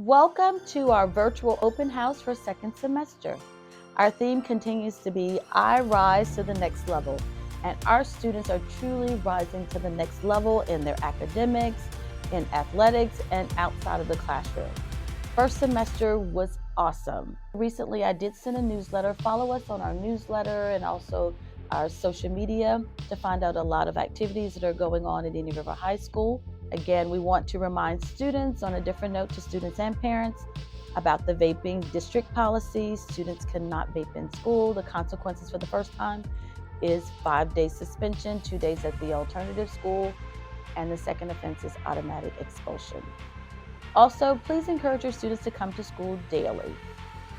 Welcome to our virtual open house for second semester. Our theme continues to be I Rise to the Next Level, and our students are truly rising to the next level in their academics, in athletics, and outside of the classroom. First semester was awesome. Recently, I did send a newsletter. Follow us on our newsletter and also our social media to find out a lot of activities that are going on at Indian River High School. Again, we want to remind students, on a different note to students and parents, about the vaping district policy. Students cannot vape in school. The consequences for the first time is 5-day suspension, 2 days at the alternative school, and the second offense is automatic expulsion. Also, please encourage your students to come to school daily.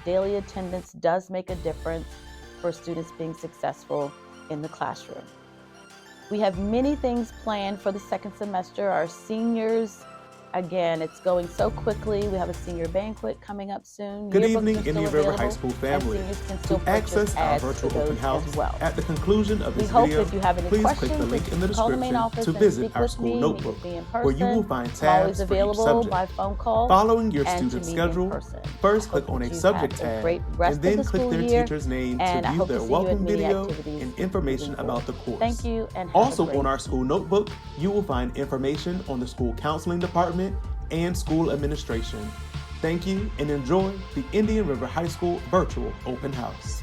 Daily attendance does make a difference for students being successful in the classroom. We have many things planned for the second semester. Our seniors, again, it's going so quickly. We have a senior banquet coming up soon. Good Yearbooks evening, are still Indian River High available, School and family. seniors can still To access purchase our ads virtual for those open house, as well. at the conclusion of We this hope video, if you have any please questions, click the link in the call the main description office to and visit speak our with school me. You notebook, can be in where you will person. find I'm always tabs for each available subject. by phone call. Following your and student to meet in schedule, person. first I click hope on that a you subject have a tab, great rest and then of the click school their year, teacher's name and to I view hope to their see you at welcome many video activities and information moving about the forward. course. Thank you, and have Also a great on our school notebook, you will find information on the school counseling department and school administration. Thank you and enjoy the Indian River High School virtual open house.